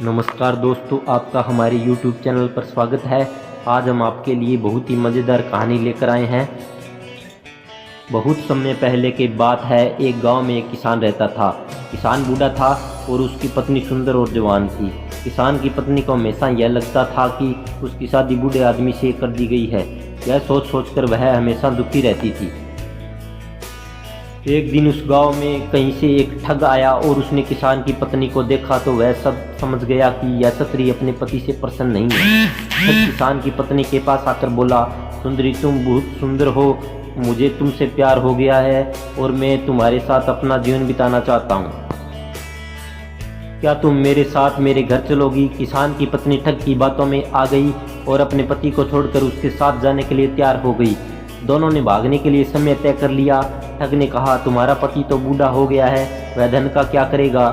नमस्कार दोस्तों, आपका हमारे YouTube चैनल पर स्वागत है। आज हम आपके लिए बहुत ही मज़ेदार कहानी लेकर आए हैं। बहुत समय पहले की बात है। एक गांव में एक किसान रहता था। किसान बूढ़ा था और उसकी पत्नी सुंदर और जवान थी। किसान की पत्नी को हमेशा यह लगता था कि उसकी शादी बूढ़े आदमी से कर दी गई है। यह सोच सोच कर वह हमेशा दुखी रहती थी। एक दिन उस गांव में कहीं से एक ठग आया और उसने किसान की पत्नी को देखा तो वह सब समझ गया कि यह स्त्री अपने पति से प्रसन्न नहीं है। ठग किसान की पत्नी के पास आकर बोला, सुंदरी, तुम बहुत सुंदर हो, मुझे तुमसे प्यार हो गया है और मैं तुम्हारे साथ अपना जीवन बिताना चाहता हूँ। क्या तुम मेरे साथ मेरे घर चलोगी? किसान की पत्नी ठग की बातों में आ गई और अपने पति को छोड़कर उसके साथ जाने के लिए तैयार हो गई। दोनों ने भागने के लिए समय तय कर लिया। ठग ने कहा, तुम्हारा पति तो बूढ़ा हो गया है, वह धन का क्या करेगा?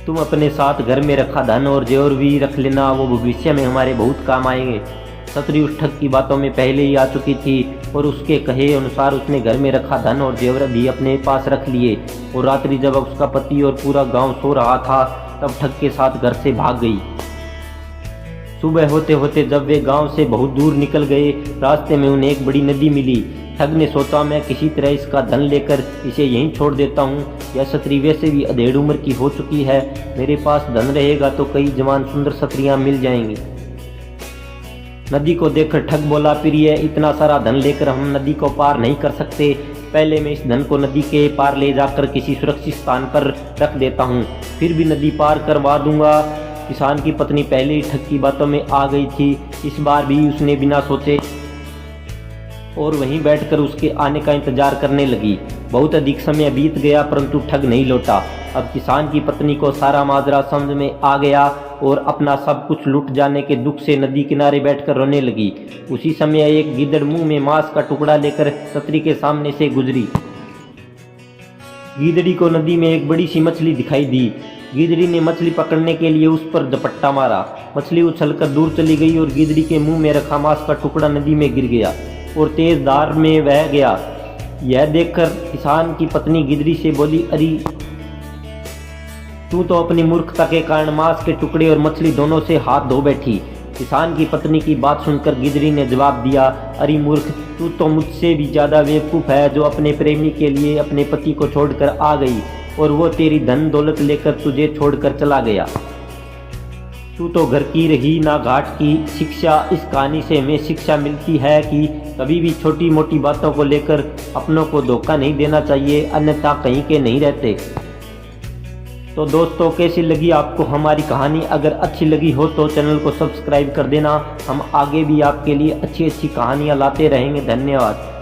तुम अपने साथ घर में रखा धन और जेवर भी रख लेना, वो भविष्य में हमारे बहुत काम आएंगे। स्त्री उस ठग की बातों में पहले ही आ चुकी थी और उसके कहे अनुसार उसने घर में रखा धन और जेवर भी अपने पास रख लिए। और रात्रि जब उसका पति और पूरा गांव सो रहा था तब ठग के साथ घर से भाग गई। सुबह होते होते जब वे गांव से बहुत दूर निकल गए, रास्ते में उन्हें एक बड़ी नदी मिली। ठग ने सोचा, मैं किसी तरह इसका धन लेकर इसे यहीं छोड़ देता हूँ। यह स्त्री वैसे भी अधेड़ उम्र की हो चुकी है, मेरे पास धन रहेगा तो कई जवान सुंदर स्त्रियाँ मिल जाएंगी। नदी को देखकर ठग बोला, प्रिय, इतना सारा धन लेकर हम नदी को पार नहीं कर सकते। पहले मैं इस धन को नदी के पार ले जाकर किसी सुरक्षित स्थान पर रख देता हूँ, फिर भी नदी पार करवा दूंगा। किसान की पत्नी पहले ही ठग की बातों में आ गई थी। इस बार भी उसने बिना सोचे और वहीं बैठकर उसके आने का इंतजार करने लगी। बहुत अधिक समय बीत गया परंतु ठग नहीं लौटा। अब किसान की पत्नी को सारा माजरा समझ में आ गया और अपना सब कुछ लुट जाने के दुख से नदी किनारे बैठकर रोने लगी। उसी समय एक गीदड़ मुंह में मांस का टुकड़ा लेकर स्त्री के सामने से गुजरी। गीदड़ी को नदी में एक बड़ी सी मछली दिखाई दी। गीदड़ी ने मछली पकड़ने के लिए उस पर झपट्टा मारा। मछली उछलकर दूर चली गई और गीदड़ी के मुंह में रखा मांस का टुकड़ा नदी में गिर गया और तेज धार में बह गया। यह देखकर किसान की पत्नी गिदड़ी से बोली, अरे तू तो अपनी मूर्खता के कारण मांस के टुकड़े और मछली दोनों से हाथ धो बैठी। किसान की पत्नी की बात सुनकर गिदड़ी ने जवाब दिया, अरे मूर्ख, तू तो मुझसे भी ज़्यादा बेवकूफ़ है, जो अपने प्रेमी के लिए अपने पति को छोड़कर आ गई और वो तेरी धन दौलत लेकर तुझे छोड़कर चला गया। तू तो घर की रही ना घाट की। शिक्षा, इस कहानी से हमें शिक्षा मिलती है कि कभी भी छोटी मोटी बातों को लेकर अपनों को धोखा नहीं देना चाहिए, अन्यथा कहीं के नहीं रहते। तो दोस्तों, कैसी लगी आपको हमारी कहानी? अगर अच्छी लगी हो तो चैनल को सब्सक्राइब कर देना। हम आगे भी आपके लिए अच्छी अच्छी कहानियाँ लाते रहेंगे। धन्यवाद।